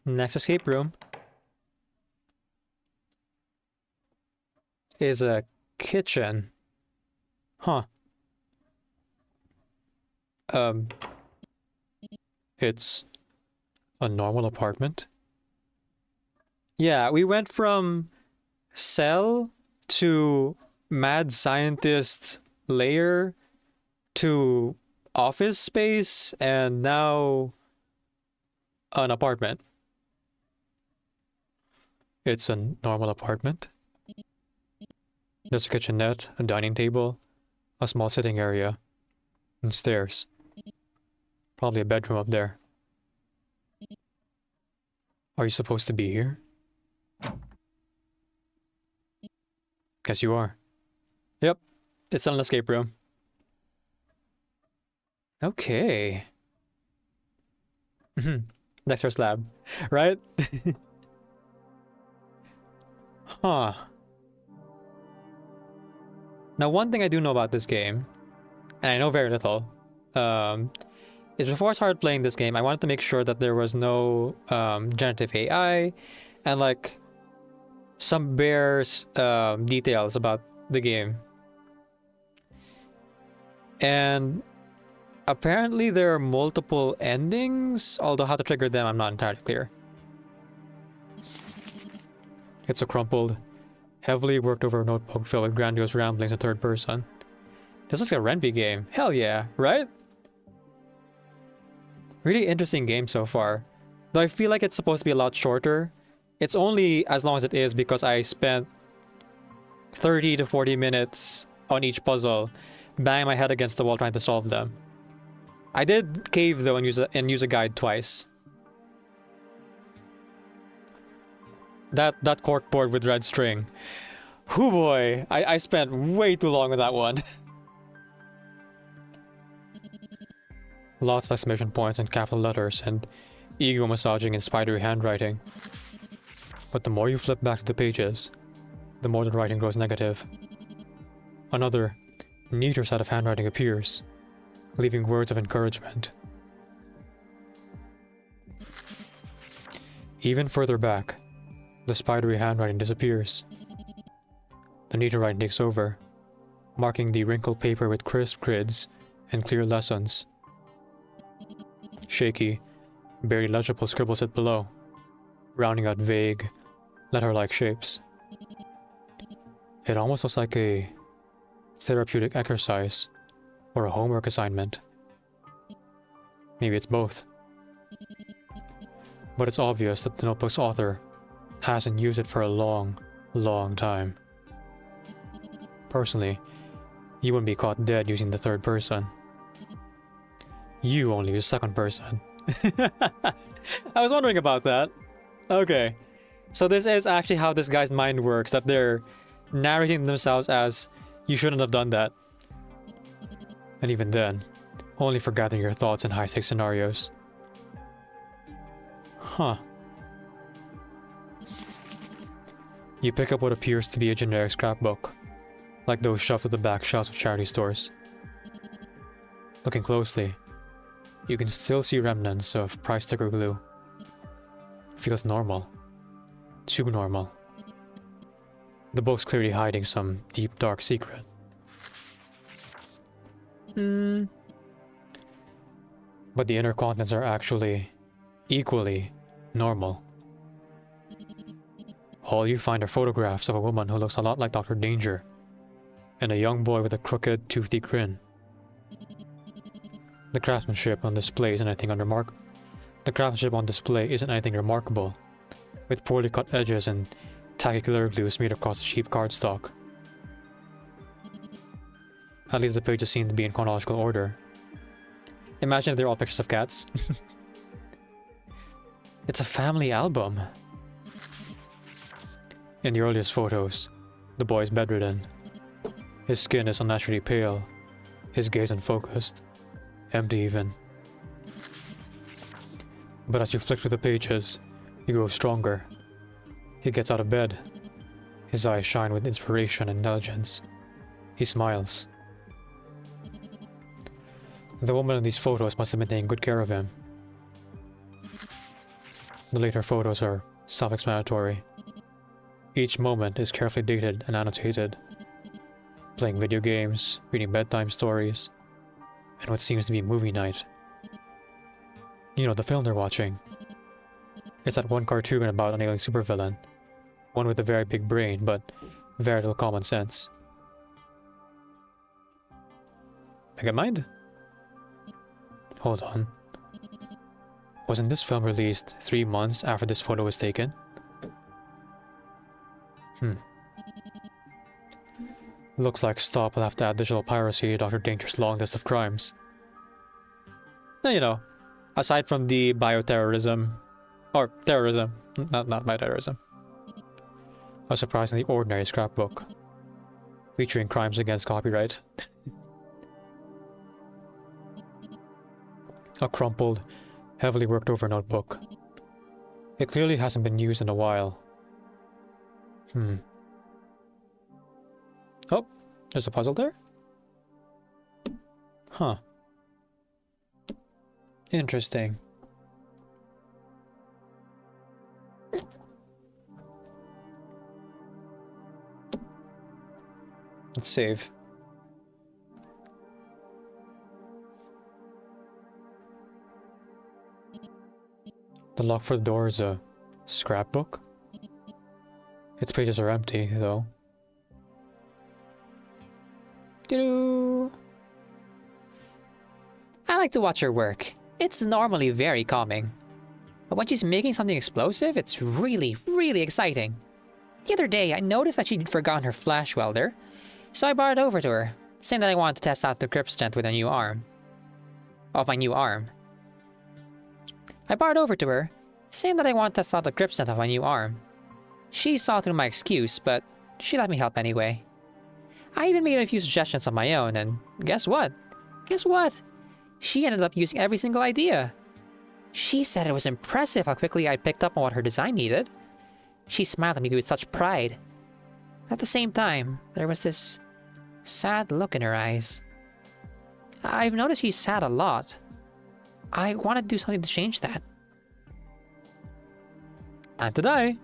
Next escape room is a kitchen. Huh. Um, it's a normal apartment. Yeah, we went from cell to mad scientist layer to office space and now an apartment. It's a normal apartment. There's a kitchenette, a dining table, a small sitting area, and stairs. Probably a bedroom up there. Are you supposed to be here? Guess you are. Yep, it's an escape room. Okay. Dexter's lab, right? Huh. Now, one thing I do know about this game, and I know very little, is before I started playing this game, I wanted to make sure that there was no generative AI and like some bare details about the game. And apparently there are multiple endings, although how to trigger them I'm not entirely clear. It's a crumpled, heavily worked over notebook filled with grandiose ramblings in third person. This looks like a Renby game. Hell yeah, right? Really interesting game so far. Though I feel like it's supposed to be a lot shorter. It's only as long as it is because I spent 30 to 40 minutes on each puzzle, banging my head against the wall trying to solve them. I did cave though and use a guide twice. That corkboard with red string. Hoo boy, I spent way too long with that one. Lots of exclamation points and capital letters and ego massaging in spidery handwriting. But the more you flip back to the pages, the more the writing grows negative. Another, neater set of handwriting appears, leaving words of encouragement. Even further back, the spidery handwriting disappears. The neater writing takes over, marking the wrinkled paper with crisp grids and clear lessons. Shaky, barely legible scribbles sit below, rounding out vague, letter-like shapes. It almost looks like a therapeutic exercise or a homework assignment. Maybe it's both. But it's obvious that the notebook's author hasn't used it for a long, long time. Personally, you wouldn't be caught dead using the third person. You only use second person. I was wondering about that. Okay. So this is actually how this guy's mind works, that they're narrating themselves as, you shouldn't have done that. And even then, only for gathering your thoughts in high-stakes scenarios. Huh. You pick up what appears to be a generic scrapbook, like those shoved to the back shelves of charity stores. Looking closely, you can still see remnants of price sticker glue. Feels normal. Too normal. The book's clearly hiding some deep, dark secret. But the inner contents are actually equally normal. All you find are photographs of a woman who looks a lot like Dr. Danger, and a young boy with a crooked, toothy grin. The craftsmanship on display isn't anything remarkable, with poorly cut edges and tacky glare glue smeared across the cheap cardstock. At least the pages seem to be in chronological order. Imagine if they're all pictures of cats. It's a family album. In the earliest photos, the boy is bedridden. His skin is unnaturally pale, his gaze unfocused, empty even. But as you flick through the pages, you grow stronger. He gets out of bed. His eyes shine with inspiration and intelligence. He smiles. The woman in these photos must have been taking good care of him. The later photos are self-explanatory. Each moment is carefully dated and annotated. Playing video games, reading bedtime stories, and what seems to be movie night. You know, the film they're watching. It's that one cartoon about an alien supervillain. One with a very big brain, but very little common sense. Megamind? Hold on. Wasn't this film released 3 months after this photo was taken? Looks like Stop will have to add digital piracy to Dr. Danger's long list of crimes. Now, you know, aside from the bioterrorism, or terrorism, not bioterrorism, a surprisingly ordinary scrapbook, featuring crimes against copyright. A crumpled, heavily worked over notebook. It clearly hasn't been used in a while. Oh, there's a puzzle there? Huh. Interesting. Let's save. The lock for the door is a scrapbook? Its pages are empty, though. Doo-doo. I like to watch her work. It's normally very calming. But when she's making something explosive, it's really, really exciting. The other day, I noticed that she'd forgotten her flash welder, so I brought it over to her, saying that I wanted to test out the grip strength with a new arm. Of my new arm. I brought it over to her, saying that I wanted to test out the grip strength of my new arm. She saw through my excuse, but she let me help anyway. I even made a few suggestions of my own, and guess what? Guess what? She ended up using every single idea. She said it was impressive how quickly I picked up on what her design needed. She smiled at me with such pride. At the same time, there was this sad look in her eyes. I've noticed she's sad a lot. I want to do something to change that. Time to die!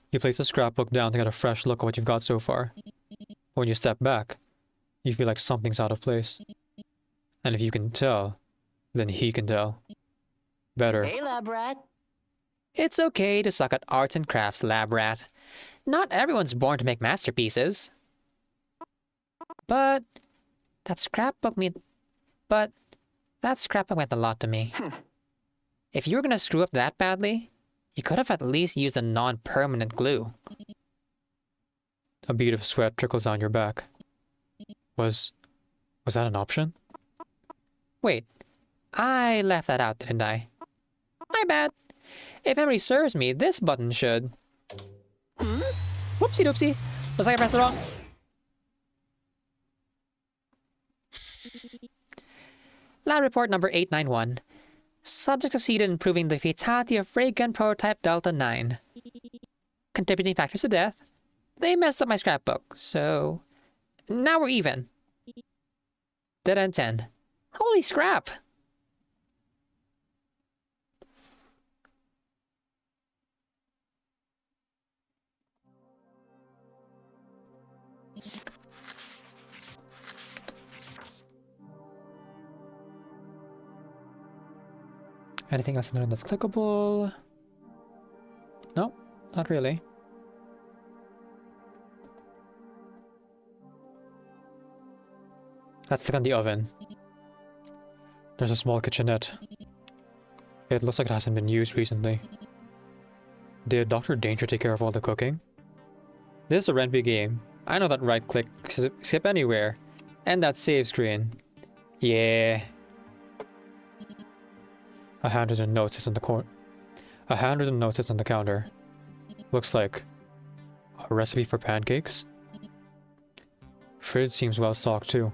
You place the scrapbook down to get a fresh look at what you've got so far. When you step back, you feel like something's out of place. And if you can tell, then he can tell. Better. Hey, lab rat. It's okay to suck at arts and crafts, lab rat. Not everyone's born to make masterpieces. But that scrapbook meant a lot to me. If you were gonna screw up that badly, you could have at least used a non-permanent glue. A bead of sweat trickles down your back. Was that an option? Wait, I left that out, didn't I? My bad. If memory serves me, this button should... Whoopsie doopsie. Looks like I pressed it wrong. Lab report number 891. Subject succeeded in proving the fatality of ray gun prototype Delta 9. Contributing factors to death. They messed up my scrapbook, so... Now we're even. Dead end 10. Holy scrap! Anything else in there that's clickable? No, not really. Let's look on the oven. There's a small kitchenette. It looks like it hasn't been used recently. Did Dr. Danger take care of all the cooking? This is a Renby game. I know that right-click, skip anywhere, and that save screen. Yeah. A handwritten note sits on the counter. Looks like a recipe for pancakes. Fridge seems well stocked too.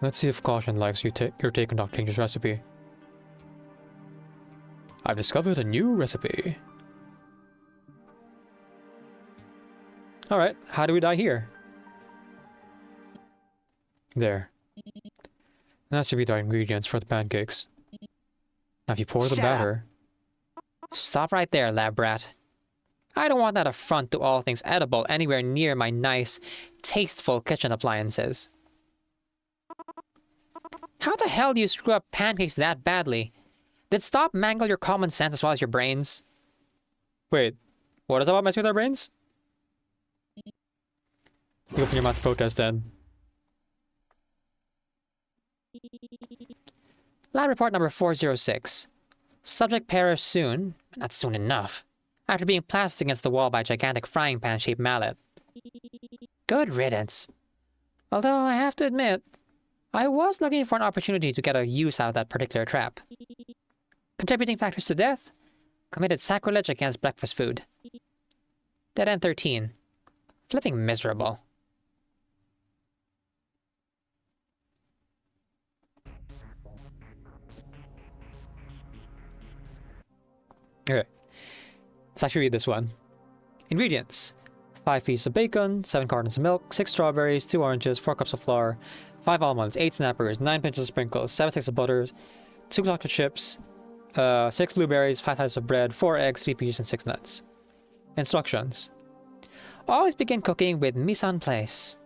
Let's see if Caution likes your take on Dr. Danger's recipe. I've discovered a new recipe. Alright, how do we die here? There. That should be the ingredients for the pancakes. Now if you pour the Shut up. batter... Stop right there, lab rat. I don't want that affront to all things edible anywhere near my nice, tasteful kitchen appliances. How the hell do you screw up pancakes that badly? Did stop mangle your common sense as well as your brains? Wait, what is that about messing with our brains? You open your mouth to protest then. Lab report number 406. Subject perished soon, but not soon enough, after being plastered against the wall by a gigantic frying pan-shaped mallet. Good riddance. Although I have to admit, I was looking for an opportunity to get a use out of that particular trap. Contributing factors to death? Committed sacrilege against breakfast food. Dead end 13. Flipping miserable. Okay. Let's actually read this one. Ingredients. 5 pieces of bacon, 7 cartons of milk, 6 strawberries, 2 oranges, 4 cups of flour, 5 almonds, 8 snappers, 9 pinches of sprinkles, 7 sticks of butter, 2 chocolate chips, 6 blueberries, 5 slices of bread, 4 eggs, 3 peaches, and 6 nuts. Instructions. Always begin cooking with mise en place.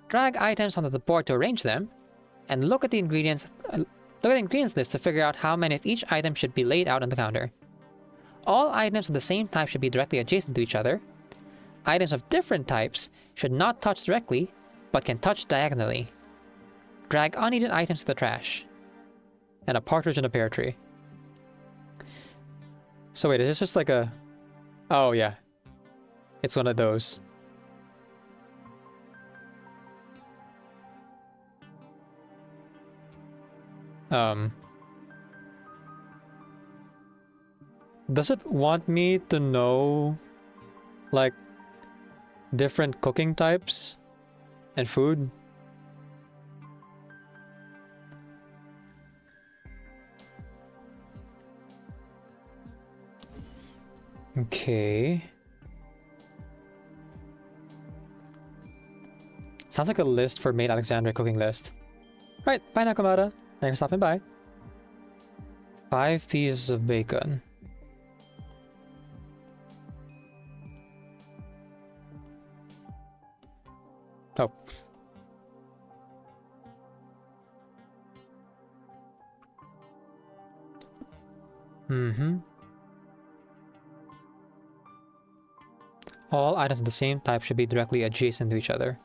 Drag items onto the board to arrange them, and look at the ingredients list to figure out how many of each item should be laid out on the counter. All items of the same type should be directly adjacent to each other. Items of different types should not touch directly, but can touch diagonally. Drag uneaten items to the trash. And a partridge in a pear tree. So wait, is this just like a... Oh yeah. It's one of those. Does it want me to know, like, different cooking types and food? Okay. Sounds like a list for Maid Alexandria cooking list. Right, bye Nakamura. Thanks for stopping by. 5 pieces of bacon. Oh. Mm-hmm. All items of the same type should be directly adjacent to each other.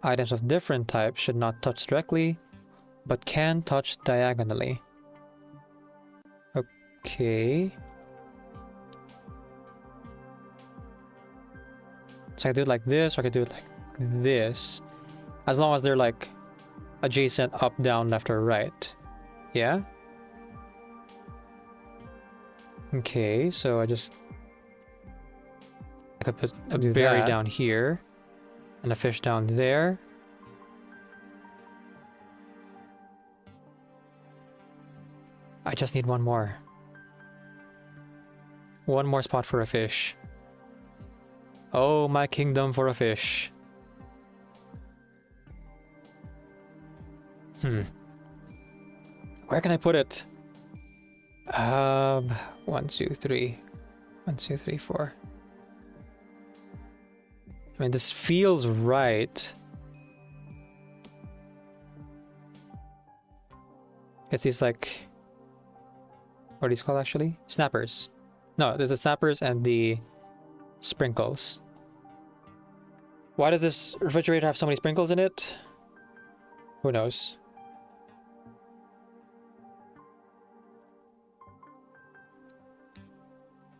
Items of different types should not touch directly, but can touch diagonally. Okay. So I can do it like this, or I can do it like this. As long as they're like adjacent, up, down, left, or right. Yeah? Okay, so I could put a berry down here and a fish down there. I just need one more. One more spot for a fish. Oh, my kingdom for a fish. Where can I put it? 1, 2, 3. 1, 2, 3, 4. I mean, this feels right. It's these like... What are these called actually? Snappers. No, there's the snappers and the sprinkles. Why does this refrigerator have so many sprinkles in it? Who knows?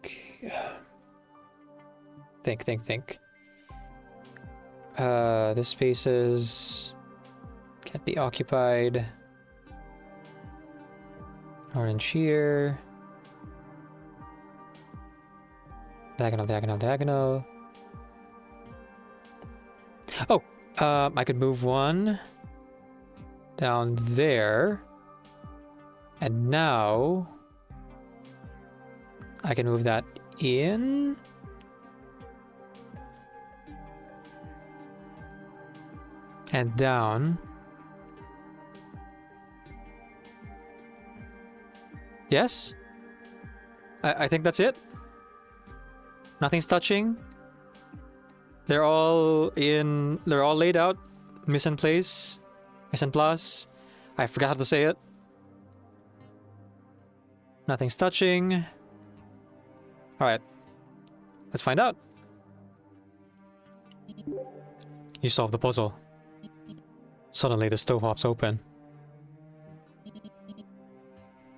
Okay. Think. This space is... can't be occupied. Orange here. Diagonal. Oh! I could move one down there. And now... I can move that in. And down. Yes? I think that's it. Nothing's touching. They're all laid out. Mise en place. Mise en place. I forgot how to say it. Nothing's touching. Alright. Let's find out. You solved the puzzle. Suddenly the stove hops open.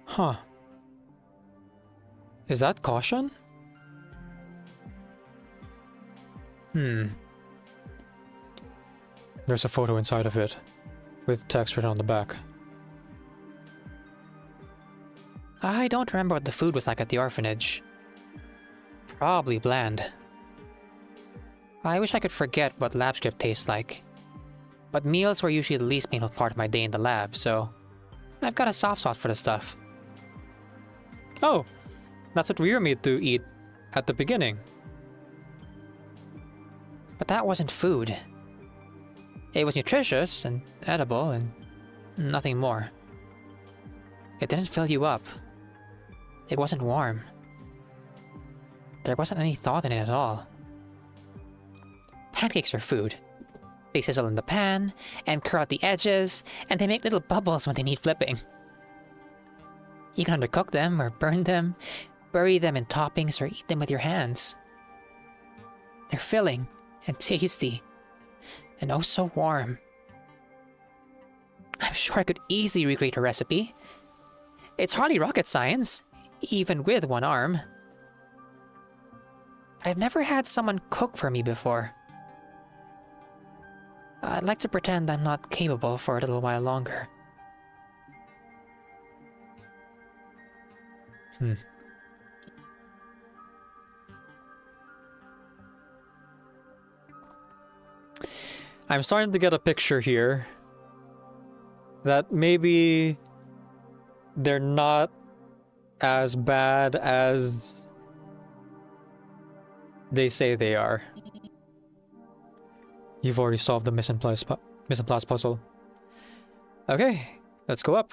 Huh. Is that caution? There's a photo inside of it, with text written on the back. I don't remember what the food was like at the orphanage. Probably bland. I wish I could forget what lab script tastes like. But meals were usually the least painful part of my day in the lab, so I've got a soft spot for the stuff. Oh! That's what we were made to eat at the beginning. But that wasn't food. It was nutritious and edible and nothing more. It didn't fill you up. It wasn't warm. There wasn't any thought in it at all. Pancakes are food. They sizzle in the pan, and curl at the edges, and they make little bubbles when they need flipping. You can undercook them or burn them, bury them in toppings, or eat them with your hands. They're filling and tasty, and oh so warm. I'm sure I could easily recreate a recipe. It's hardly rocket science, even with one arm. But I've never had someone cook for me before. I'd like to pretend I'm not capable for a little while longer. I'm starting to get a picture here that maybe they're not as bad as they say they are. You've already solved the mise en place puzzle. Okay, let's go up.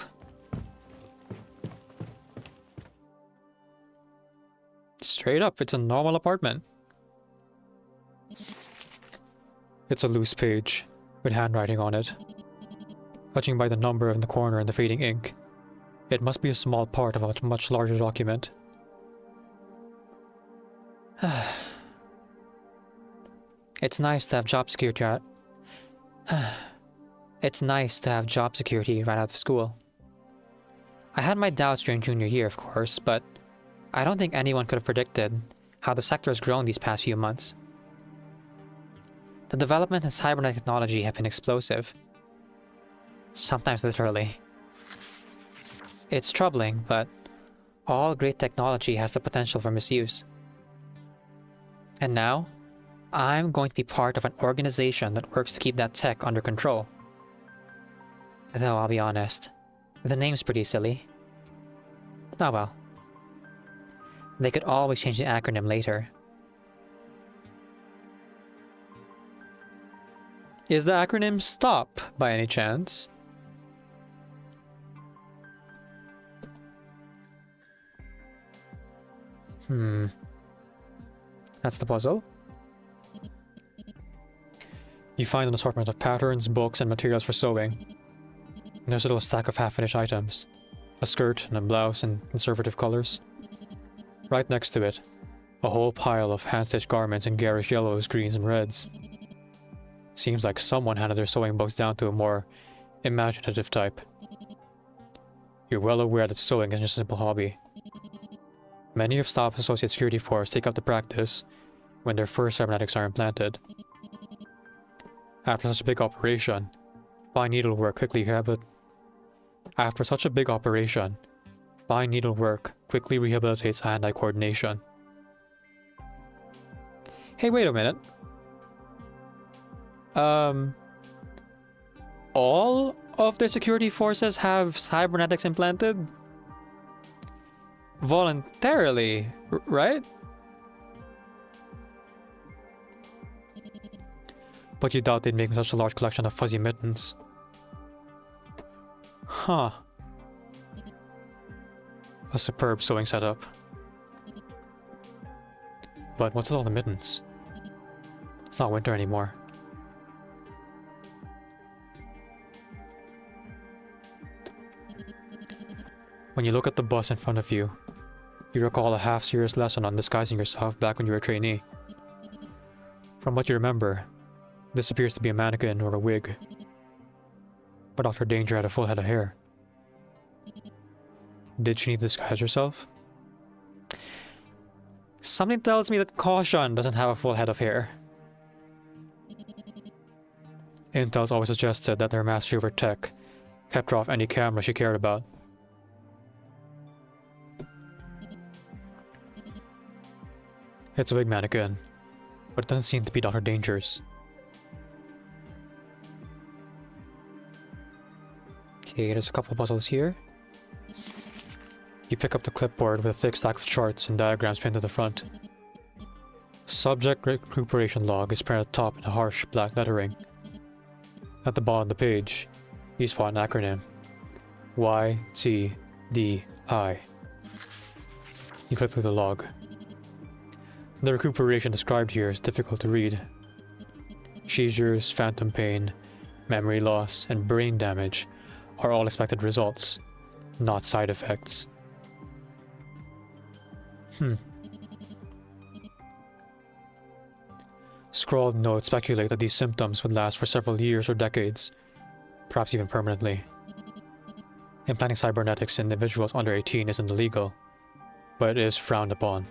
Straight up, it's a normal apartment. It's a loose page, with handwriting on it. Judging by the number in the corner and the fading ink, it must be a small part of a much larger document. It's nice to have job security It's nice to have job security right out of school. I had my doubts during junior year, of course, but I don't think anyone could have predicted how the sector has grown these past few months. The development in cybernetic technology have been explosive. Sometimes literally. It's troubling, but all great technology has the potential for misuse. And now, I'm going to be part of an organization that works to keep that tech under control. Though I'll be honest, the name's pretty silly. Oh well. They could always change the acronym later. Is the acronym STOP by any chance? That's the puzzle. You find an assortment of patterns, books, and materials for sewing. And there's a little stack of half-finished items. A skirt and a blouse in conservative colors. Right next to it, a whole pile of hand-stitched garments in garish yellows, greens, and reds. Seems like someone handed their sewing books down to a more imaginative type. You're well aware that sewing isn't just a simple hobby. Many of Stop's associate security force take up the practice when their first cybernetics are implanted. After such a big operation, fine needlework quickly rehabilitates hand-eye coordination. Hey, wait a minute. All of the security forces have cybernetics implanted? Voluntarily, right? But you doubt they'd make such a large collection of fuzzy mittens. Huh. A superb sewing setup. But what's with all the mittens? It's not winter anymore. When you look at the bus in front of you, you recall a half-serious lesson on disguising yourself back when you were a trainee. From what you remember, this appears to be a mannequin or a wig. But Dr. Danger had a full head of hair. Did she need to disguise herself? Something tells me that Caution doesn't have a full head of hair. Intel's always suggested that their mastery over tech kept her off any camera she cared about. It's a big mannequin, but it doesn't seem to be Dr. Danger's. Okay, there's a couple of puzzles here. You pick up the clipboard with a thick stack of charts and diagrams pinned to the front. Subject recuperation log is printed at the top in harsh black lettering. At the bottom of the page, you spot an acronym. YTDI. You click through the log. The recuperation described here is difficult to read. Seizures, phantom pain, memory loss, and brain damage are all expected results, not side effects. Scrawled notes speculate that these symptoms would last for several years or decades, perhaps even permanently. Implanting cybernetics in individuals under 18 isn't illegal, but it is frowned upon.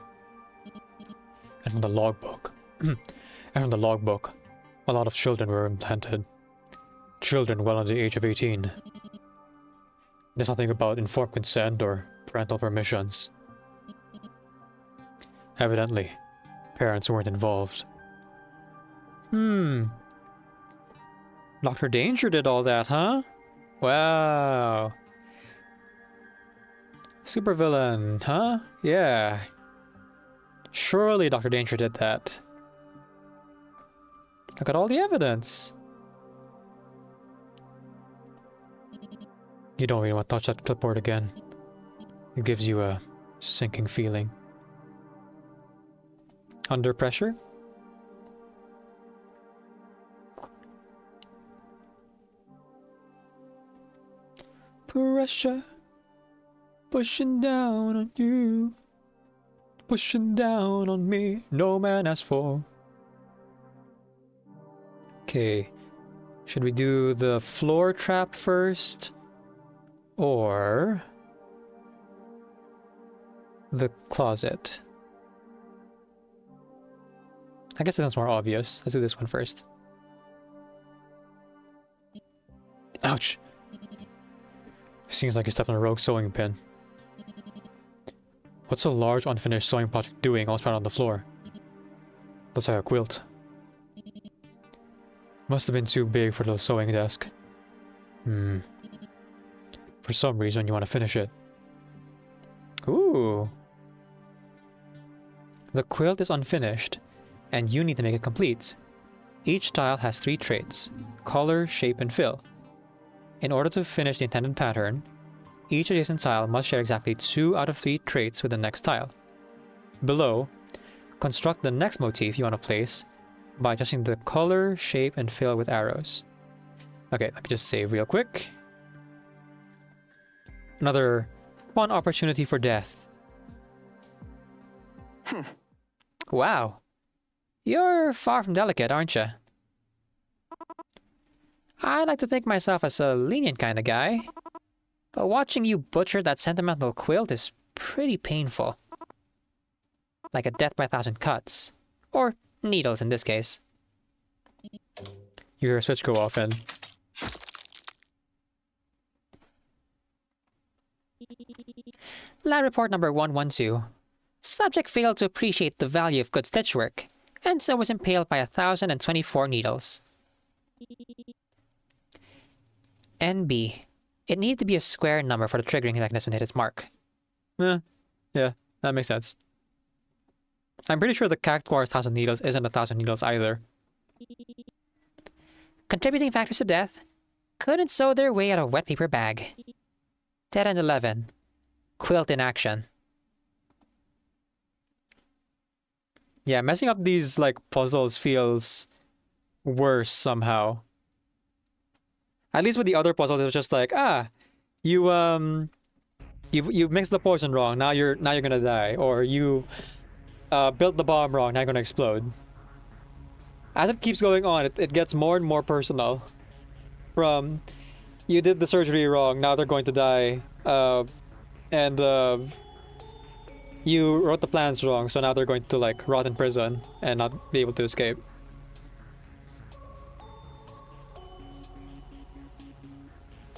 And from the logbook, a lot of children were implanted. Children well under the age of 18. There's nothing about informed consent or parental permissions. Evidently, parents weren't involved. Dr. Danger did all that, huh? Wow. Supervillain, huh? Yeah. Surely Dr. Danger did that. Look at all the evidence. You don't really want to touch that clipboard again. It gives you a sinking feeling. Under pressure? Pressure pushing down on you, pushing down on me, no man asked for. Okay, should we do the floor trap first, or the closet? I guess that's more obvious. Let's do this one first. Ouch! Seems like you stepped on a rogue sewing pin. What's a large unfinished sewing project doing all spread on the floor? Looks like a quilt. Must have been too big for the sewing desk. For some reason you want to finish it. Ooh. The quilt is unfinished, and you need to make it complete. Each tile has 3 traits: color, shape, and fill. In order to finish the intended pattern, each adjacent tile must share exactly 2 out of 3 traits with the next tile. Below, construct the next motif you want to place by adjusting the color, shape, and fill with arrows. Okay, let me just save real quick. Another fun opportunity for death. Wow. You're far from delicate, aren't you? I like to think myself as a lenient kind of guy, but watching you butcher that sentimental quilt is pretty painful. Like a death by 1,000 cuts. Or needles in this case. You hear a switch go off and... Lab report number 112. Subject failed to appreciate the value of good stitchwork, and so was impaled by 1,024 needles. NB. It needed to be a square number for the triggering mechanism to hit its mark. Yeah, that makes sense. I'm pretty sure the Cactuar's 1,000 needles isn't 1,000 needles either. Contributing factors to death. Couldn't sew their way out of wet paper bag. Dead end 11. Quilt in action. Yeah, messing up these like puzzles feels worse somehow. At least with the other puzzles, it was just like, you mixed the poison wrong. Now you're gonna die, or you built the bomb wrong. Now you're gonna explode. As it keeps going on, it gets more and more personal. From you did the surgery wrong. Now they're going to die. And you wrote the plans wrong. So now they're going to like rot in prison and not be able to escape.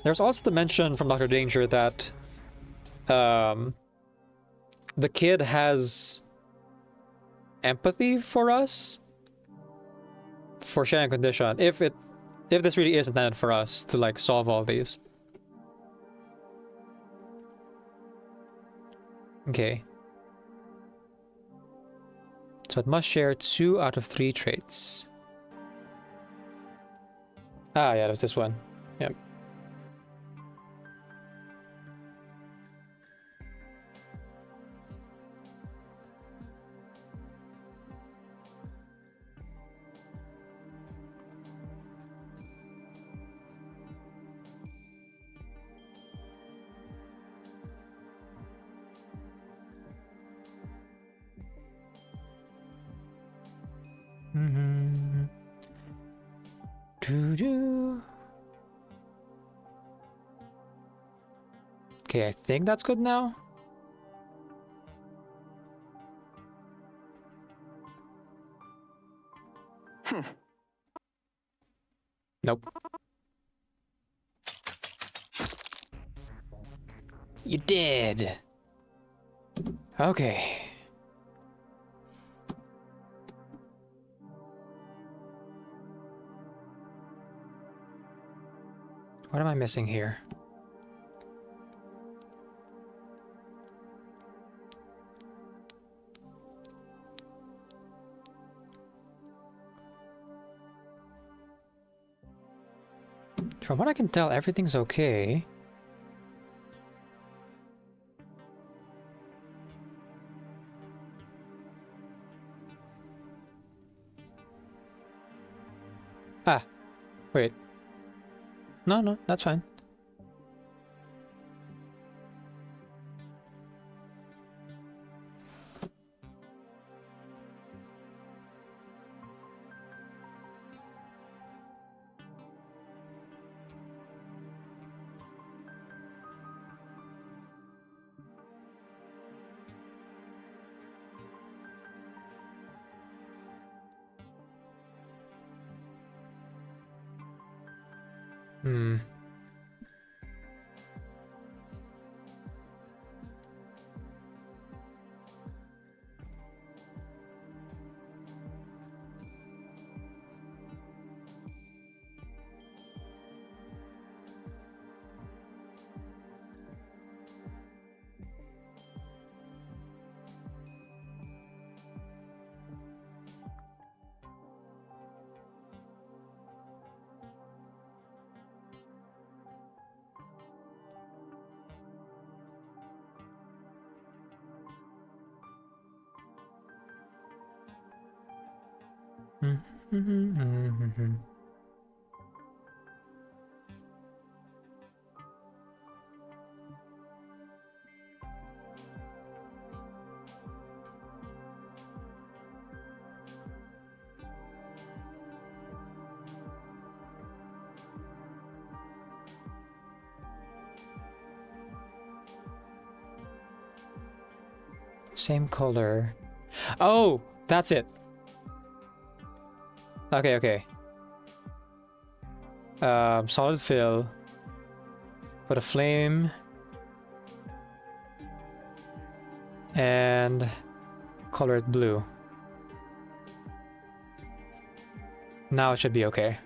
There's also the mention from Dr. Danger that the kid has empathy for us for sharing a condition. If this really is intended for us to like solve all these. Okay. So it must share 2 out of 3 traits. Ah, yeah, there's this one. Yep. Mm-hmm. Doo-doo. Okay, I think that's good now. Nope. You did. Okay. What am I missing here? From what I can tell, everything's okay. Ah, wait. No, that's fine. Hmm. Same color. Oh, that's it. Okay. Solid fill. Put a flame. And color it blue. Now it should be okay.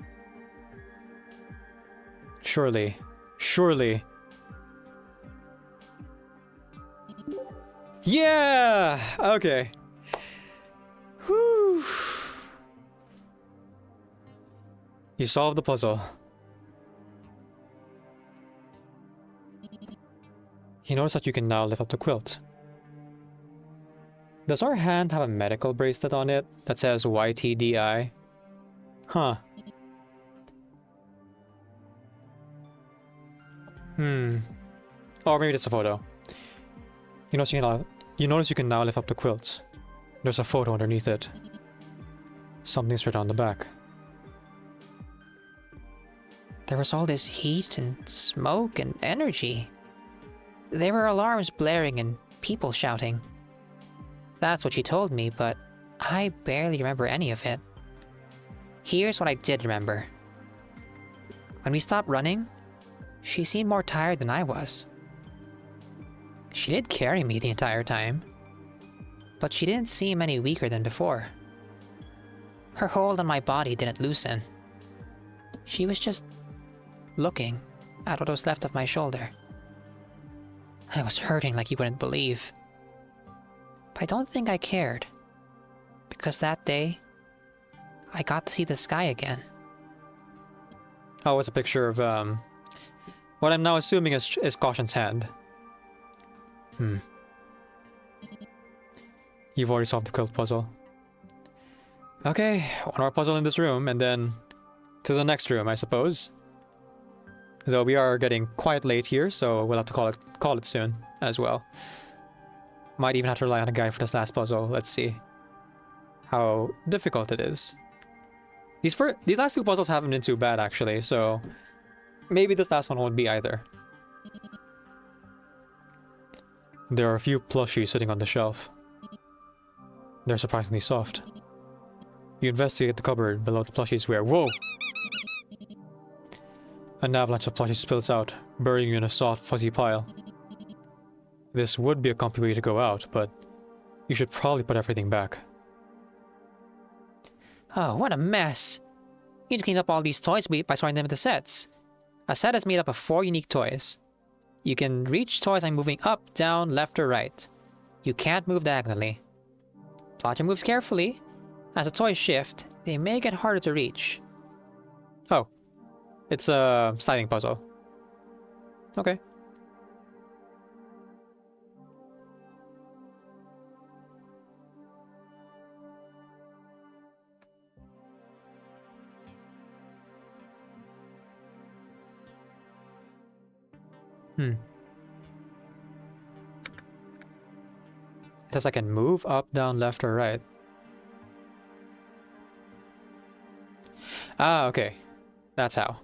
Surely. Yeah! Okay. Whew. You solved the puzzle. You notice that you can now lift up the quilt. Does our hand have a medical bracelet on it that says YTDI? Huh. Or maybe it's a photo. You notice you can now lift up the quilt. There's a photo underneath it. Something's written on the back. There was all this heat and smoke and energy. There were alarms blaring and people shouting. That's what she told me, but I barely remember any of it. Here's what I did remember. When we stopped running, she seemed more tired than I was. She did carry me the entire time, but she didn't seem any weaker than before. Her hold on my body didn't loosen. She was just looking at what was left of my shoulder. I was hurting like you wouldn't believe. But I don't think I cared, because that day, I got to see the sky again. Oh, it's a picture of, what I'm now assuming is Caution's hand. You've already solved the quilt puzzle. Okay, one more puzzle in this room, and then to the next room, I suppose. Though we are getting quite late here, so we'll have to call it soon as well. Might even have to rely on a guide for this last puzzle. Let's see how difficult it is. These last two puzzles haven't been too bad, actually, so maybe this last one won't be either. There are a few plushies sitting on the shelf. They're surprisingly soft. You investigate the cupboard below the plushies where— whoa! An avalanche of plushies spills out, burying you in a soft, fuzzy pile. This would be a comfy way to go out, but you should probably put everything back. Oh, what a mess! You need to clean up all these toys by sorting them into sets. A set is made up of 4 unique toys. You can reach toys by moving up, down, left, or right. You can't move diagonally. Plot your moves carefully. As the toys shift, they may get harder to reach. Oh. It's a sliding puzzle. Okay. It says I can move up, down, left, or right. Ah, okay. That's how.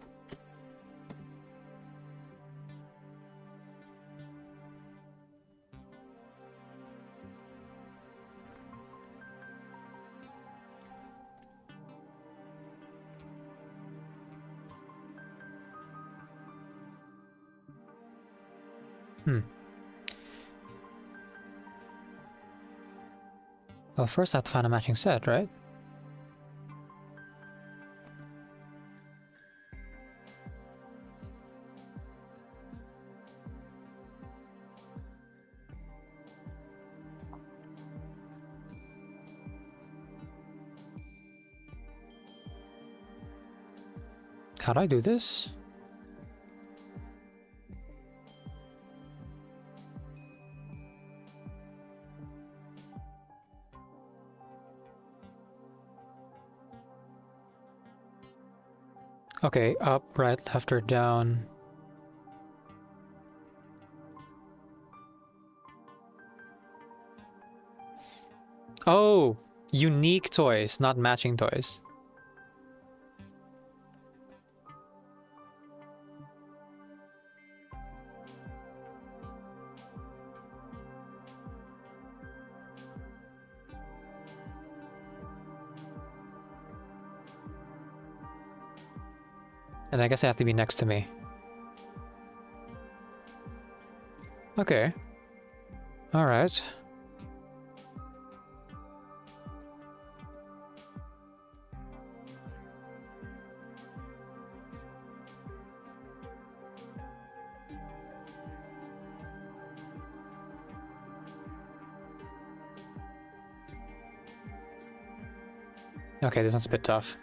Well, first I have to find a matching set, right? How do I do this? Okay, up, right, left, or down. Oh! Unique toys, not matching toys. And I guess they have to be next to me. Okay. Alright. Okay, this one's a bit tough.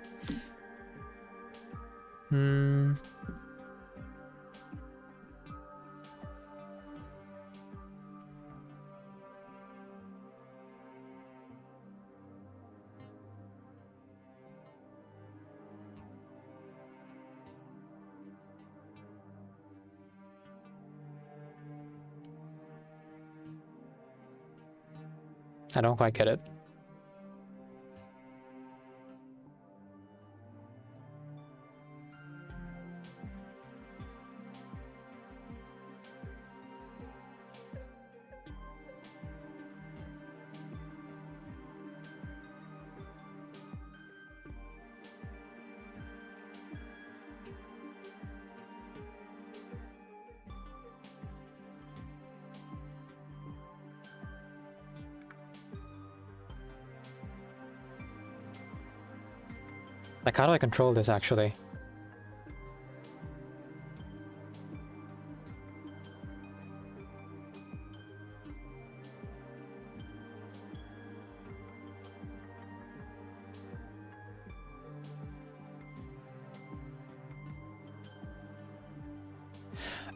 I don't quite get it. Like, how do I control this, actually?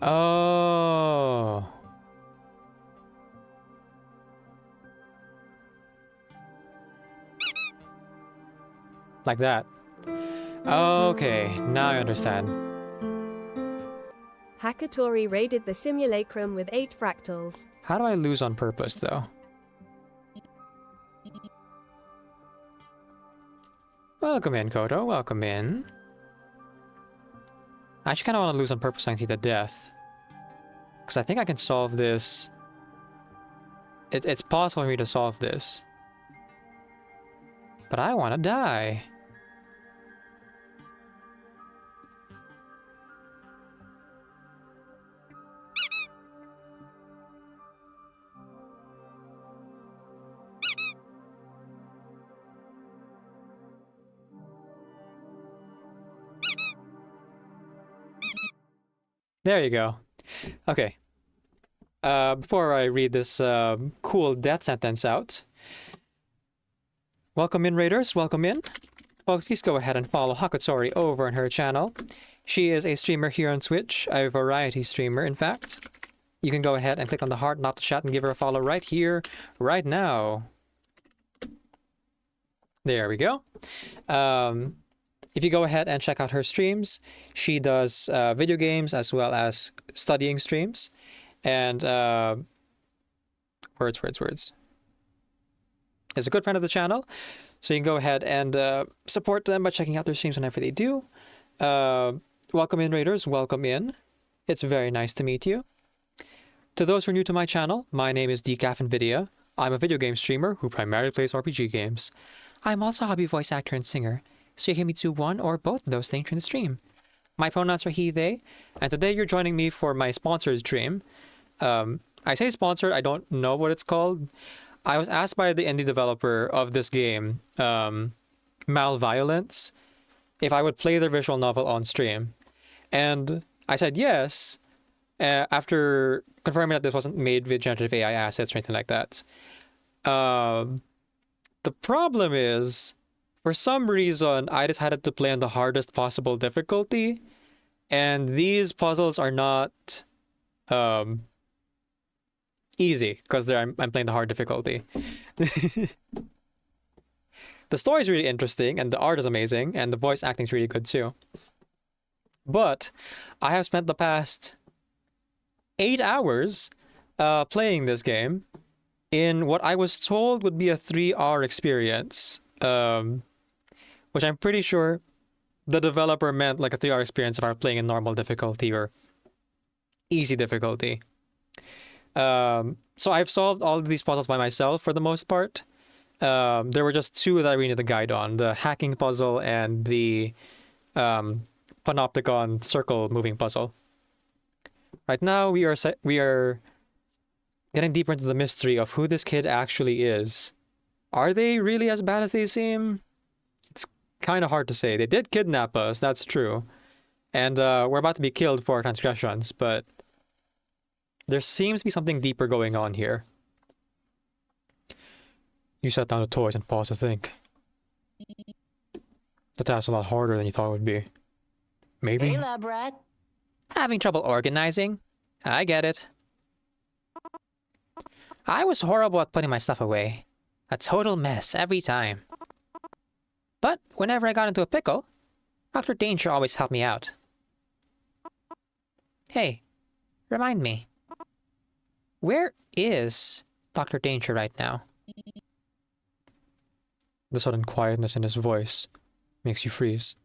Oh. Like that. Okay, now I understand. Hakatori raided the simulacrum with 8 fractals. How do I lose on purpose, though? Welcome in, Koto. Welcome in. I actually kind of want to lose on purpose and see the death. Because I think I can solve this. It's possible for me to solve this. But I want to die. There you go. Okay. Before I read this cool death sentence out, welcome in, Raiders. Welcome in. Folks, please go ahead and follow Hakatori over on her channel. She is a streamer here on Twitch, a variety streamer, in fact. You can go ahead and click on the heart, not the chat, and give her a follow right here, right now. There we go. If you go ahead and check out her streams, she does video games as well as studying streams. And words. Is a good friend of the channel, so you can go ahead and support them by checking out their streams whenever they do. Welcome in, Raiders. Welcome in. It's very nice to meet you. To those who are new to my channel, my name is Decaf NVIDIA. I'm a video game streamer who primarily plays RPG games. I'm also a hobby voice actor and singer, so you can meet to one or both of those things during the stream. My pronouns are he, they, and today you're joining me for my sponsored stream. I say sponsored, I don't know what it's called. I was asked by the indie developer of this game, Malviolence, if I would play their visual novel on stream. And I said yes, after confirming that this wasn't made with generative AI assets or anything like that. The problem is, for some reason, I decided to play on the hardest possible difficulty, and these puzzles are not easy because I'm playing the hard difficulty. The story is really interesting, and the art is amazing, and the voice acting is really good too. But I have spent the past 8 hours playing this game in what I was told would be a 3-hour experience, which I'm pretty sure the developer meant like a 3-hour experience if I were playing in normal difficulty or easy difficulty. So I've solved all of these puzzles by myself for the most part. There were just 2 that I really need a guide on, the hacking puzzle and the panopticon circle moving puzzle. Right now we are getting deeper into the mystery of who this kid actually is. Are they really as bad as they seem? It's kind of hard to say. They did kidnap us, that's true. And we're about to be killed for our transgressions, but there seems to be something deeper going on here. You set down the toys and paused to think. The task's a lot harder than you thought it would be. Maybe? Hey, lab rat. Having trouble organizing? I get it. I was horrible at putting my stuff away. A total mess every time. But whenever I got into a pickle, Dr. Danger always helped me out. Hey, remind me. Where is Dr. Danger right now? The sudden quietness in his voice makes you freeze.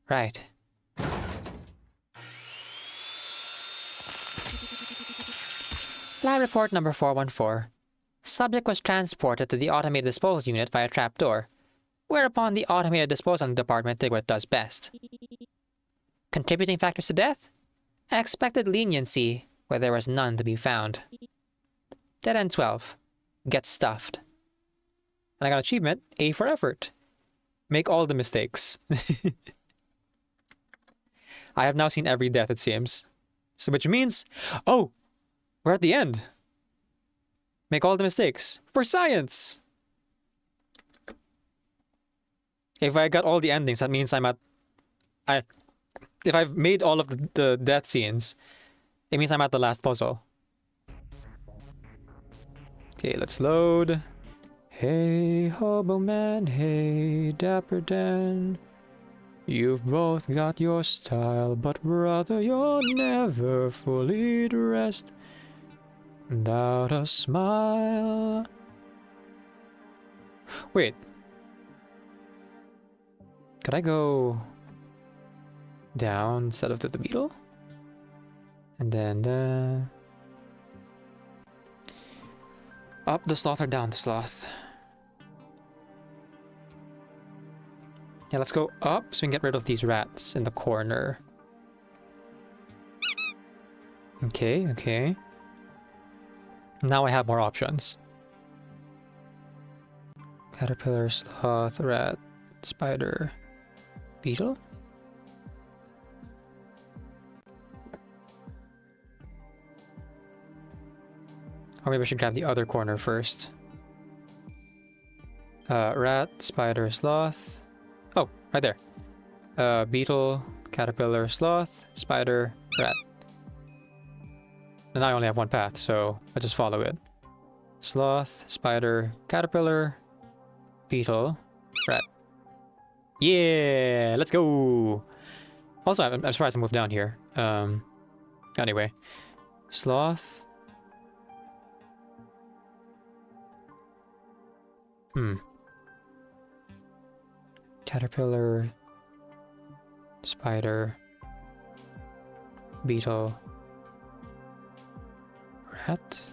Right. Lab report number 414. Subject was transported to the automated disposal unit via trapdoor, whereupon the automated disposal department did what it does best. Contributing factors to death? Expected leniency, where there was none to be found. Dead end 12. Get stuffed. And I got achievement, A for effort. Make all the mistakes. I have now seen every death, it seems. So which means, oh, we're at the end. Make all the mistakes. For science! If I got all the endings, that means I'm at... if I've made all of the death scenes, it means I'm at the last puzzle. Okay, let's load. Hey, hobo man, hey, dapper Dan. You've both got your style, but brother, you're never fully dressed without a smile. Wait. Could I go down instead of to the beetle? And then up the sloth or down the sloth? Yeah, let's go up so we can get rid of these rats in the corner. Okay, okay. Now I have more options. Caterpillar, sloth, rat, spider, beetle? Or maybe I should grab the other corner first. Rat, spider, sloth. Oh, right there. Beetle, caterpillar, sloth, spider, rat. And I only have one path, so I just follow it. Sloth, spider, caterpillar, beetle, rat. Yeah, let's go! Also, I'm surprised I moved down here. Anyway. Sloth. Caterpillar, spider, beetle, rat.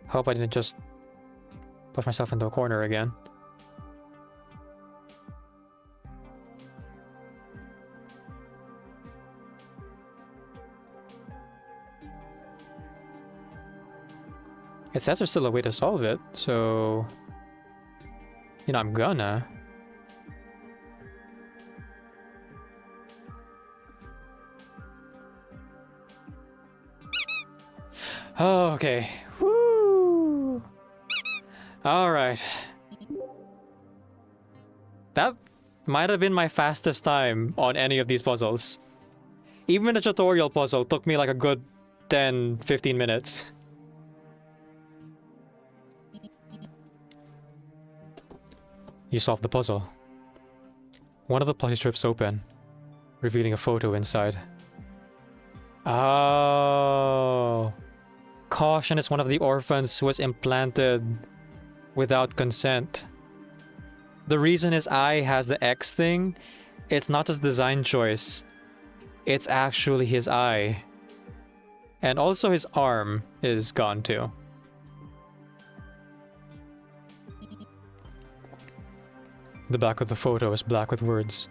Hope I didn't just push myself into a corner again. It says there's still a way to solve it, so... You know, I'm gonna. Oh, okay. Woo! Alright. That might have been my fastest time on any of these puzzles. Even the tutorial puzzle took me like a good 10-15 minutes. You solved the puzzle. One of the plushie strips open, revealing a photo inside. Oh. Caution is one of the orphans who was implanted without consent. The reason his eye has the X thing, it's not just design choice. It's actually his eye. And also his arm is gone too. The back of the photo is black with words.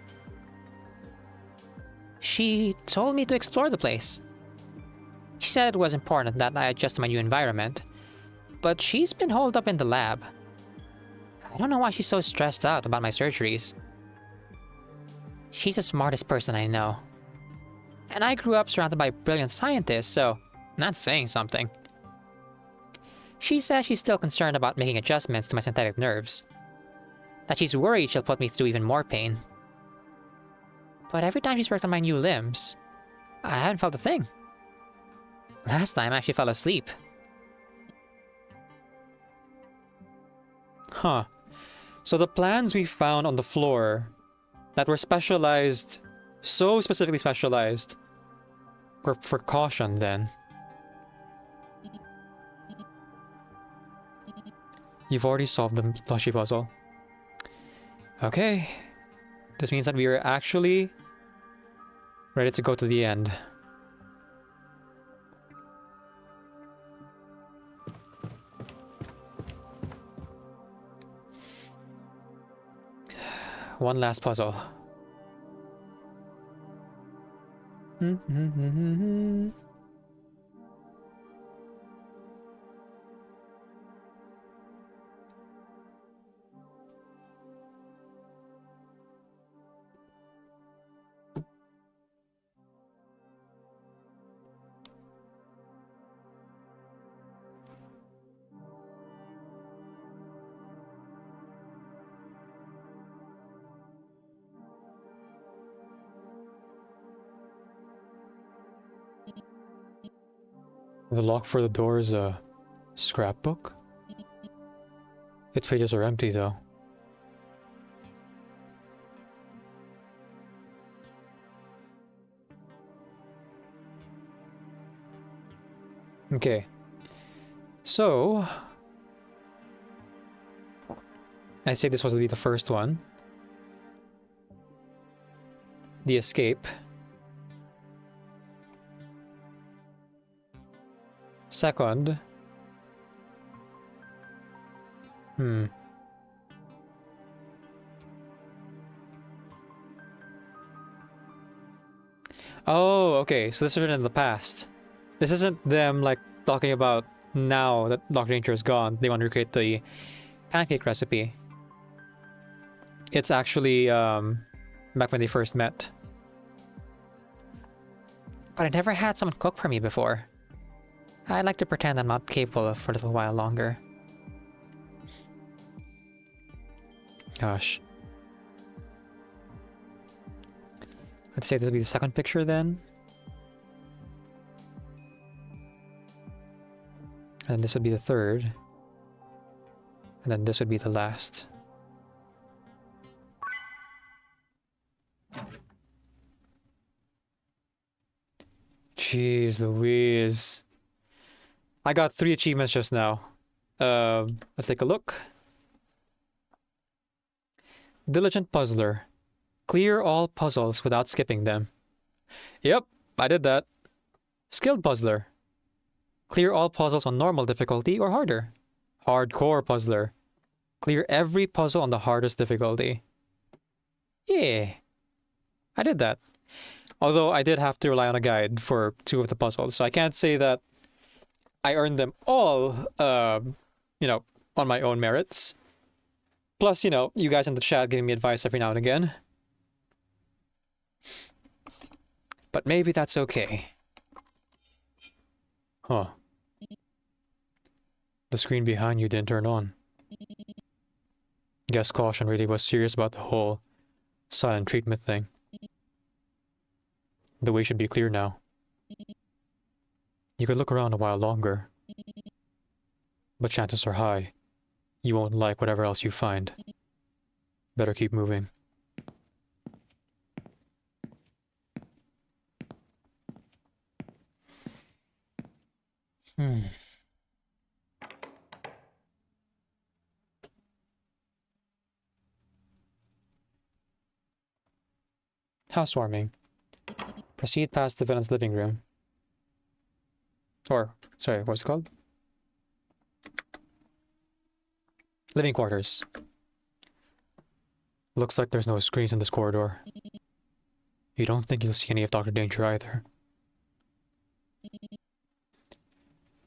She told me to explore the place. She said it was important that I adjust to my new environment, but she's been holed up in the lab. I don't know why she's so stressed out about my surgeries. She's the smartest person I know. And I grew up surrounded by brilliant scientists, so that's saying something. She says she's still concerned about making adjustments to my synthetic nerves. That she's worried she'll put me through even more pain. But every time she's worked on my new limbs, I haven't felt a thing. Last time I actually fell asleep. Huh. So the plans we found on the floor that were specialized, so specifically specialized for caution then. You've already solved the plushie puzzle. Okay. This means that we are actually ready to go to the end. One last puzzle. The lock for the door is a scrapbook? Its pages are empty though. Okay. So I'd say this was to be the first one. The escape. Second. Oh, okay. So this is written in the past. This isn't them like talking about now that Dr. Danger is gone. They want to recreate the pancake recipe. It's actually back when they first met. But I never had someone cook for me before. I'd like to pretend I'm not capable of for a little while longer. Gosh. Let's say this will be the second picture then. And this would be the third. And then this would be the last. Jeez Louise. I got 3 achievements just now. Let's take a look. Diligent Puzzler. Clear all puzzles without skipping them. Yep, I did that. Skilled Puzzler. Clear all puzzles on normal difficulty or harder. Hardcore Puzzler. Clear every puzzle on the hardest difficulty. Yeah, I did that. Although I did have to rely on a guide for 2 of the puzzles, so I can't say that I earned them all, you know, on my own merits. Plus, you know, you guys in the chat giving me advice every now and again. But maybe that's okay. Huh. The screen behind you didn't turn on. Guess Caution really was serious about the whole silent treatment thing. The way should be clear now. You could look around a while longer. But chances are high you won't like whatever else you find. Better keep moving. Housewarming. Proceed past the villain's living room. Or, sorry, what's it called? Living quarters. Looks like there's no screens in this corridor. You don't think you'll see any of Dr. Danger either.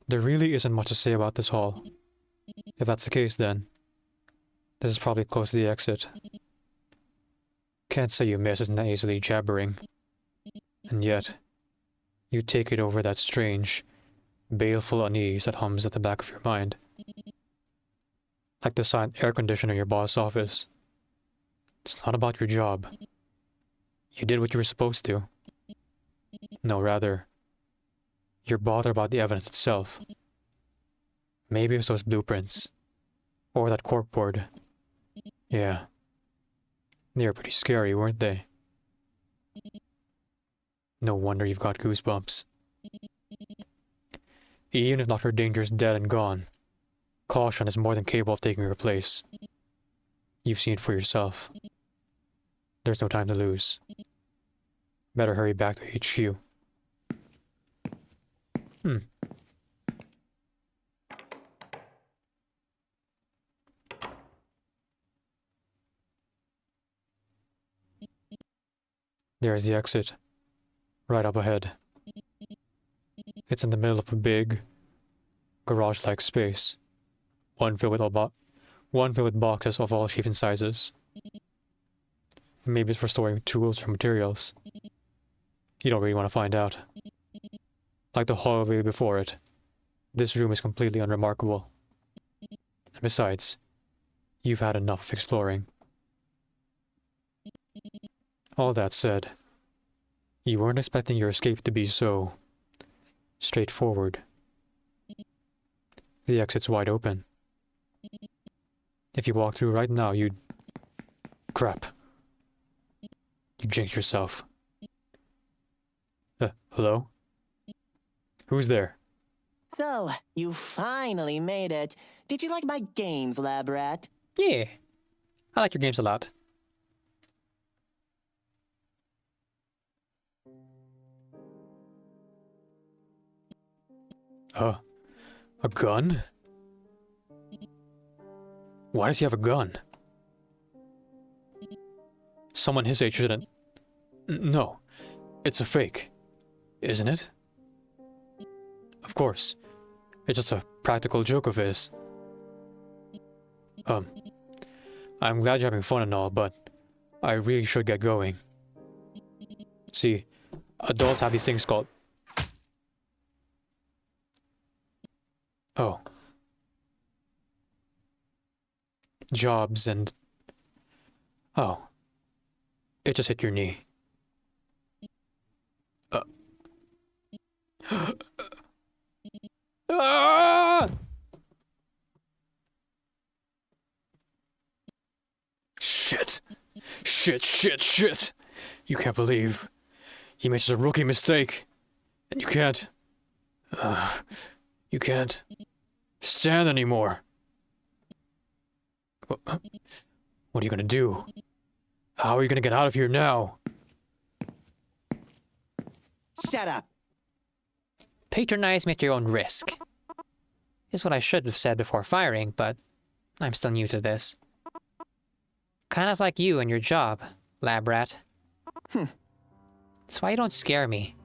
There really isn't much to say about this hall. If that's the case, then this is probably close to the exit. Can't say you miss isn't that easily jabbering. And yet, you take it over that strange, baleful unease that hums at the back of your mind. Like the silent air conditioner in your boss' office. It's not about your job. You did what you were supposed to. No, rather, you're bothered about the evidence itself. Maybe it's those blueprints. Or that corkboard. Yeah. They were pretty scary, weren't they? No wonder you've got goosebumps. Even if Dr. Danger's dead and gone, caution is more than capable of taking your place. You've seen it for yourself. There's no time to lose. Better hurry back to HQ. There's the exit. Right up ahead. It's in the middle of a big, garage-like space. One filled with boxes of all shapes and sizes. Maybe it's for storing tools or materials. You don't really want to find out. Like the hallway before it, this room is completely unremarkable. And besides, you've had enough of exploring. All that said, you weren't expecting your escape to be so straightforward. The exit's wide open. If you walk through right now, you'd... Crap. You jinxed yourself. Hello? Who's there? So, you finally made it. Did you like my games, lab rat? Yeah. I like your games a lot. A gun? Why does he have a gun? Someone his age shouldn't... No, it's a fake, isn't it? Of course, it's just a practical joke of his. I'm glad you're having fun and all, but I really should get going. See, adults have these things called... Oh. Jobs and... Oh. It just hit your knee. Ah! Shit. Shit. You can't believe. He made just a rookie mistake. And you can't... you can't... stand anymore. What are you gonna do? How are you gonna get out of here now? Shut up. Patronize me at your own risk. Is what I should have said before firing, but I'm still new to this. Kind of like you and your job, lab rat. That's why you don't scare me.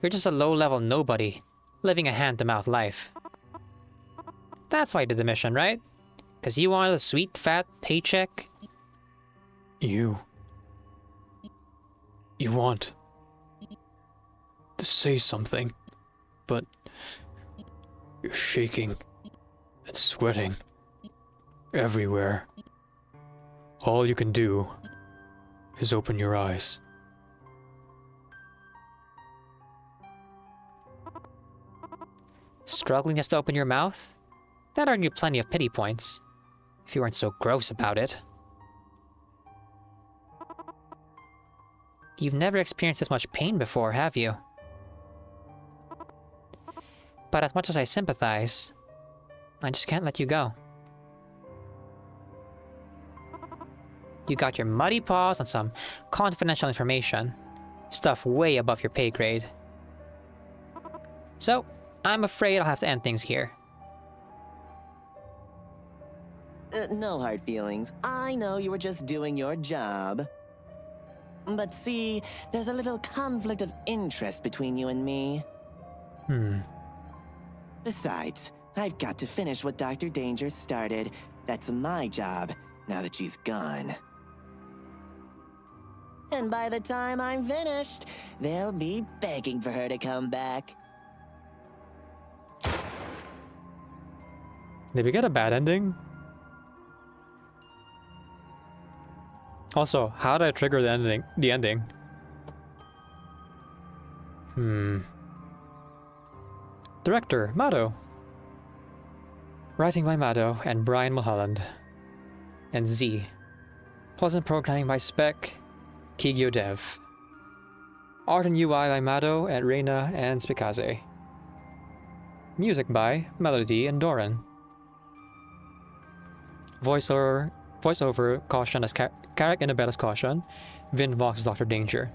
You're just a low-level nobody, living a hand-to-mouth life. That's why you did the mission, right? Because you wanted a sweet, fat paycheck? You want to say something, but you're shaking and sweating everywhere. All you can do is open your eyes. Struggling just to open your mouth? That'd earn you plenty of pity points, if you weren't so gross about it. You've never experienced this much pain before, have you? But as much as I sympathize, I just can't let you go. You got your muddy paws on some confidential information, stuff way above your pay grade. So, I'm afraid I'll have to end things here. No hard feelings. I know you were just doing your job. But see, there's a little conflict of interest between you and me. Besides, I've got to finish what Dr. Danger started. That's my job, now that she's gone. And by the time I'm finished, they'll be begging for her to come back. Did we get a bad ending? Also, how did I trigger the ending? Director, Mado. Writing by Mado and Brian Mulholland. And Z. Pleasant programming by Spec, Kigyo Dev. Art and UI by Mado and Reina and Spikaze. Music by Melody and Doran. Voiceover Caution as Carrick and Abella's Caution. Vin Vox as Dr. Danger.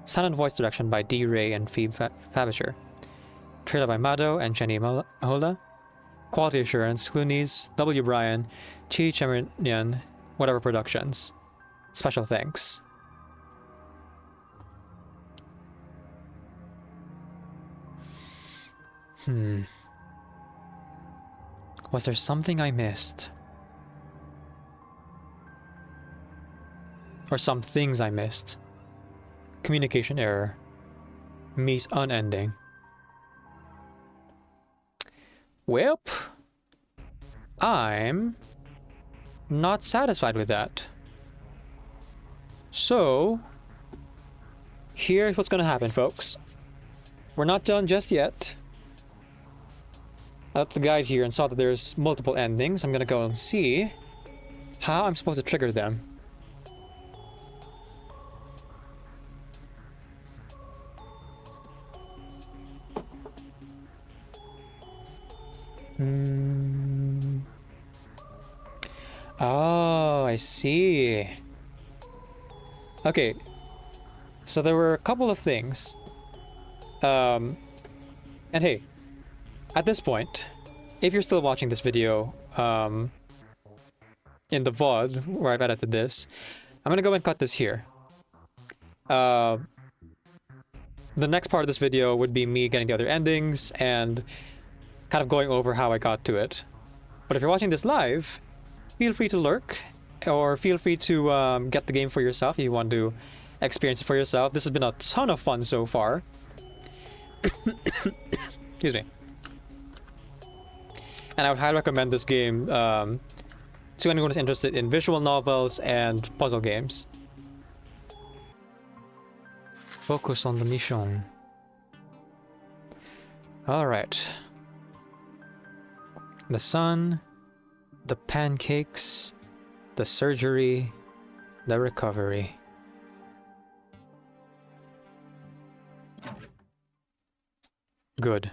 Sound and voice direction by D. Ray and Phoebe Favisher. Trailer by Mado and Jenny Mahola. Quality assurance, Clooney's, W. Bryan, Chi Chemernian, Whatever Productions. Special thanks. Was there something I missed? Or some things I missed? Communication error. Meet unending. Well, I'm not satisfied with that. So, here's what's gonna happen, folks. We're not done just yet. I looked at the guide here and saw that there's multiple endings. I'm gonna go and see how I'm supposed to trigger them. Oh, I see. Okay. So there were a couple of things. And hey, at this point, if you're still watching this video, in the VOD, where I've edited this, I'm gonna go and cut this here. The next part of this video would be me getting the other endings and kind of going over how I got to it. But if you're watching this live, feel free to lurk, or feel free to get the game for yourself if you want to experience it for yourself. This has been a ton of fun so far. Excuse me. And I would highly recommend this game to anyone who's interested in visual novels and puzzle games. Focus on the mission. Alright. The sun, the pancakes, the surgery, the recovery. Good.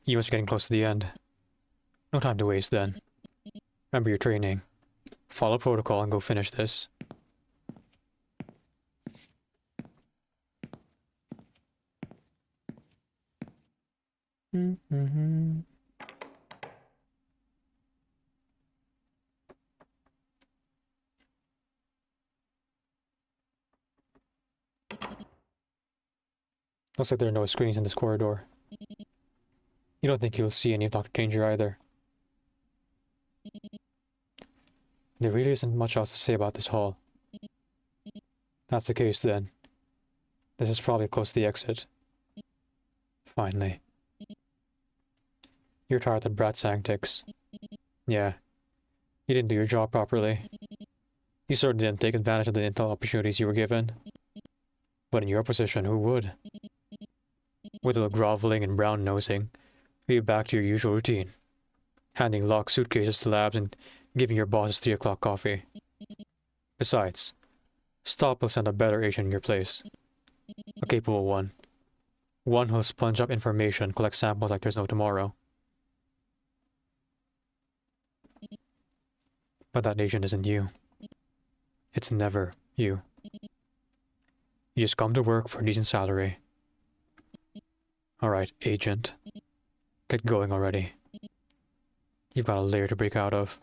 You must be getting close to the end. No time to waste then. Remember your training. Follow protocol and go finish this. Looks like there are no screens in this corridor. You don't think you'll see any of Dr. Danger either. There really isn't much else to say about this hall. That's the case then. This is probably close to the exit. Finally. You're tired of the brat's antics. Yeah. You didn't do your job properly. You certainly didn't take advantage of the intel opportunities you were given. But in your position, who would? With a little groveling and brown-nosing, you're back to your usual routine. Handing locked suitcases to labs and giving your bosses 3 o'clock coffee. Besides, Stop will send a better agent in your place. A capable one. One who'll sponge up information, collect samples like there's no tomorrow. But that agent isn't you. It's never you. You just come to work for a decent salary. Alright, agent. Get going already. You've got a lair to break out of.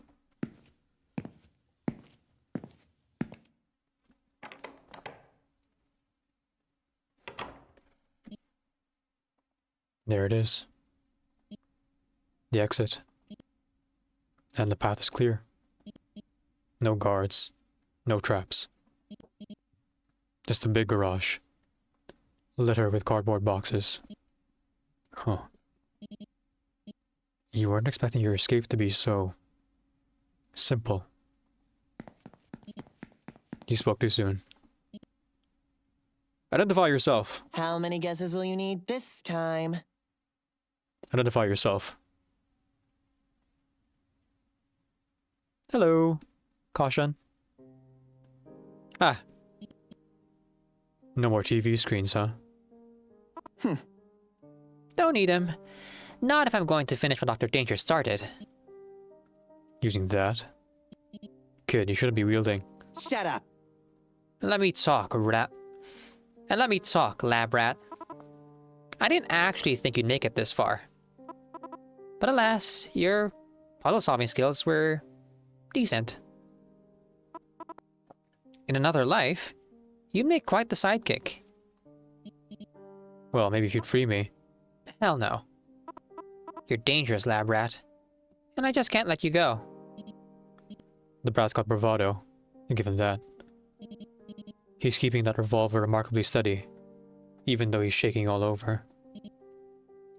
There it is. The exit. And the path is clear. No guards. No traps. Just a big garage. Littered with cardboard boxes. Huh. You weren't expecting your escape to be so... simple. You spoke too soon. Identify yourself. How many guesses will you need this time? Identify yourself. Hello. Caution. Ah. No more TV screens, huh? Don't need him. Not if I'm going to finish what Dr. Danger started. Using that? Kid, you shouldn't be wielding. Shut up. Let me talk, rat. And let me talk, lab rat. I didn't actually think you'd make it this far. But alas, your puzzle-solving skills were decent. In another life, you'd make quite the sidekick. Well, maybe if you'd free me. Hell no. You're dangerous, lab rat. And I just can't let you go. The brat's got bravado. You give him that. He's keeping that revolver remarkably steady, even though he's shaking all over.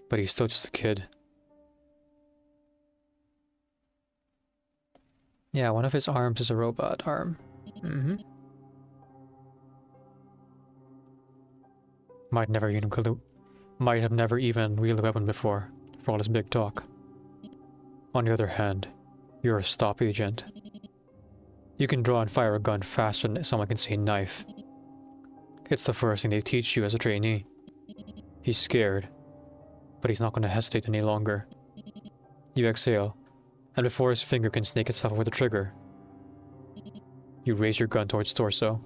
But he's still just a kid. Yeah, one of his arms is a robot arm. Might have never even wielded a weapon before, for all his big talk. On the other hand, you're a stop agent. You can draw and fire a gun faster than someone can say knife. It's the first thing they teach you as a trainee. He's scared, but he's not going to hesitate any longer. You exhale, and before his finger can snake itself over the trigger, you raise your gun towards torso.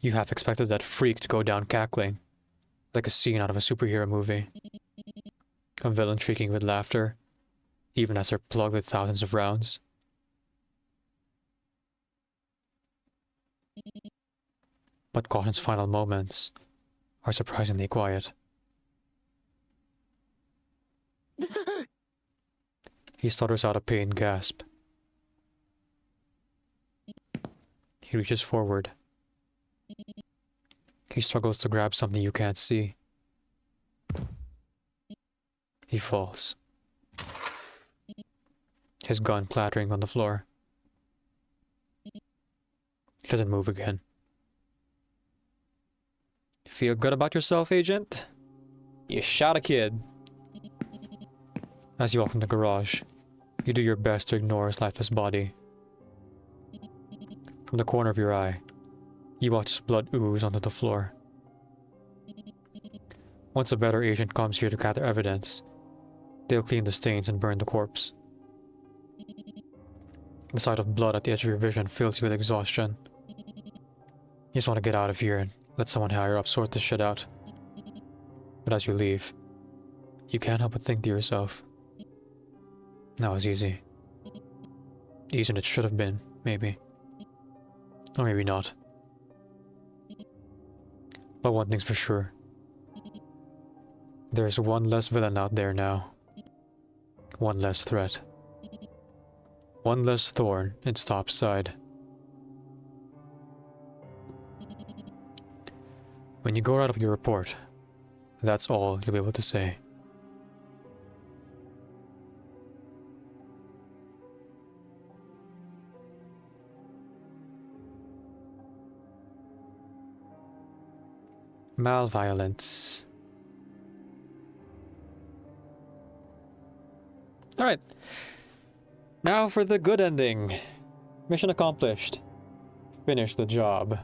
You half expected that freak to go down cackling, like a scene out of a superhero movie. A villain shrieking with laughter, even as they're plugged with thousands of rounds. But Caution's final moments are surprisingly quiet. He stutters out a pained gasp. He reaches forward. He struggles to grab something you can't see. He falls. His gun clattering on the floor. He doesn't move again. Feel good about yourself, Agent? You shot a kid. As you walk in the garage, you do your best to ignore his lifeless body. From the corner of your eye, you watch blood ooze onto the floor. Once a better agent comes here to gather evidence, they'll clean the stains and burn the corpse. The sight of blood at the edge of your vision fills you with exhaustion. You just want to get out of here and let someone higher up sort this shit out. But as you leave, you can't help but think to yourself, that was easy. Easier than it should have been, maybe. Or maybe not. But one thing's for sure. There's one less villain out there now. One less threat. One less thorn in Stop's side. When you go write up your report, that's all you'll be able to say. Malviolence. Alright. Now for the good ending. Mission accomplished. Finish the job.